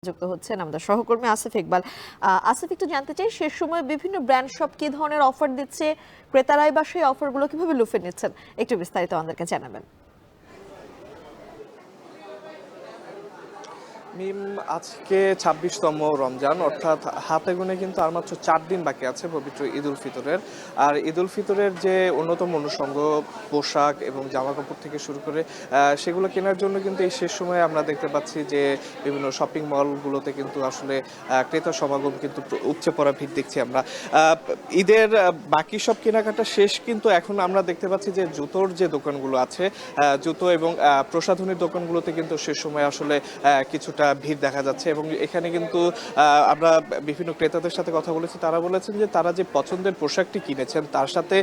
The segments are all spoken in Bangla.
যুক্ত হচ্ছেন আমাদের সহকর্মী আসিফ ইকবাল। আসিফ, একটু জানতে চাই, শেষ সময় বিভিন্ন ব্র্যান্ড শপ কি ধরনের অফার দিচ্ছে, ক্রেতারাই বা সেই অফারগুলো কিভাবে লুফে নিচ্ছেন, একটু বিস্তারিত আমাদেরকে জানাবেন। মিম, আজকে ২৬তম রমজান, অর্থাৎ হাতে গুনে কিন্তু আর মাত্র ৪ দিন বাকি আছে পবিত্র ঈদ উল ফিতরের। আর ঈদ উল ফিতরের যে অন্যতম অনুষঙ্গ পোশাক এবং জামা কাপড় থেকে শুরু করে সেগুলো কেনার জন্য কিন্তু এই শেষ সময়ে আমরা দেখতে পাচ্ছি যে বিভিন্ন শপিং মলগুলোতে কিন্তু আসলে ক্রেতা সমাগম কিন্তু উপচে পড়া ভিড় দেখছি আমরা। ঈদের বাকি সব কেনাকাটা শেষ, কিন্তু এখন আমরা দেখতে পাচ্ছি যে জুতোর যে দোকানগুলো আছে, জুতো এবং প্রসাধনীর দোকানগুলোতে কিন্তু শেষ সময় আসলে কিছুটা ভিড় দেখা যাচ্ছে। এবং এখানে কিন্তু আমরা বিভিন্ন ক্রেতাদের সাথে কথা বলেছি, তারা বলেছেন যে তারা যে পছন্দের পোশাকটি কিনেছেন তার সাথে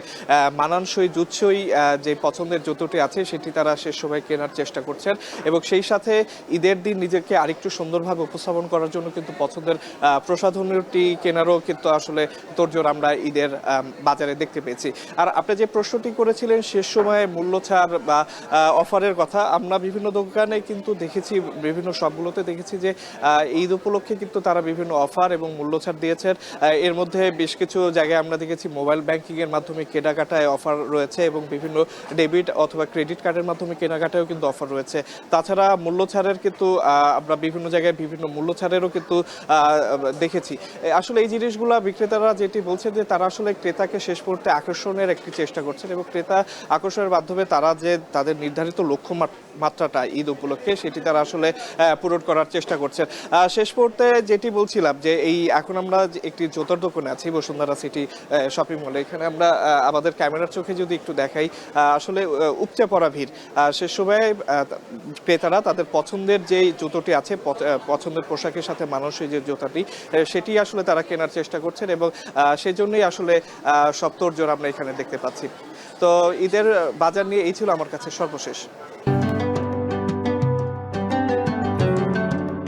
মানানসই জুৎসই যে পছন্দের জুতোটি আছে সেটি তারা শেষ সময় কেনার চেষ্টা করছেন। এবং সেই সাথে ঈদের দিন নিজেকে আরেকটু সুন্দরভাবে উপস্থাপন করার জন্য কিন্তু পছন্দের প্রসাধনীটি কেনারও কিন্তু আসলে তোড়জোড় আমরা ঈদের বাজারে দেখতে পেয়েছি। আর আপনি যে প্রশ্নটি করেছিলেন শেষ সময়ে মূল্য ছাড় বা অফারের কথা, আমরা বিভিন্ন দোকানে কিন্তু দেখেছি, বিভিন্ন সবগুলোতে দেখেছি যে ঈদ উপলক্ষে কিন্তু তারা বিভিন্ন অফার এবং মূল্য ছাড় দিয়েছেন। এর মধ্যে বেশ কিছু জায়গায় আমরা দেখেছি মোবাইল ব্যাংকিং এর মাধ্যমে কেনাকাটায় অফার রয়েছে এবং বিভিন্ন ডেবিট অথবা ক্রেডিট কার্ডের মাধ্যমে কেনাকাটায়ও কিন্তু অফার রয়েছে। তাছাড়া মূল্য ছাড়ের কিন্তু আমরা বিভিন্ন জায়গায় বিভিন্ন মূল্য ছাড়েরও কিন্তু দেখেছি। আসলে এই জিনিসগুলো বিক্রেতারা যেটি বলছে যে তারা আসলে ক্রেতাকে শেষ মুহূর্তে আকর্ষণের একটি চেষ্টা করছেন এবং ক্রেতা আকর্ষণের মাধ্যমে তারা যে তাদের নির্ধারিত লক্ষ্য মাত্রাটা ঈদ উপলক্ষে সেটি তারা আসলে পূরণ করার চেষ্টা করছেন। শেষ মুহূর্তে যেটি বলছিলাম যে এই এখন আমরা একটি জুতোর দোকানে আছি বসুন্ধরা সিটি শপিং মলে। এখানে আমরা আমাদের ক্যামেরার চোখে যদি একটু দেখাই, আসলে উপচে পড়া ভিড়। শেষ সময়ে ক্রেতারা তাদের পছন্দের যে জুতোটি আছে, পছন্দের পোশাকের সাথে মানানসই যে জুতাটি, সেটি আসলে তারা কেনার চেষ্টা করছেন এবং সেজন্যই আসলে সব তোড়জোড় আমরা এখানে দেখতে পাচ্ছি। তো ঈদের বাজার নিয়ে এই ছিল আমার কাছে সর্বশেষ।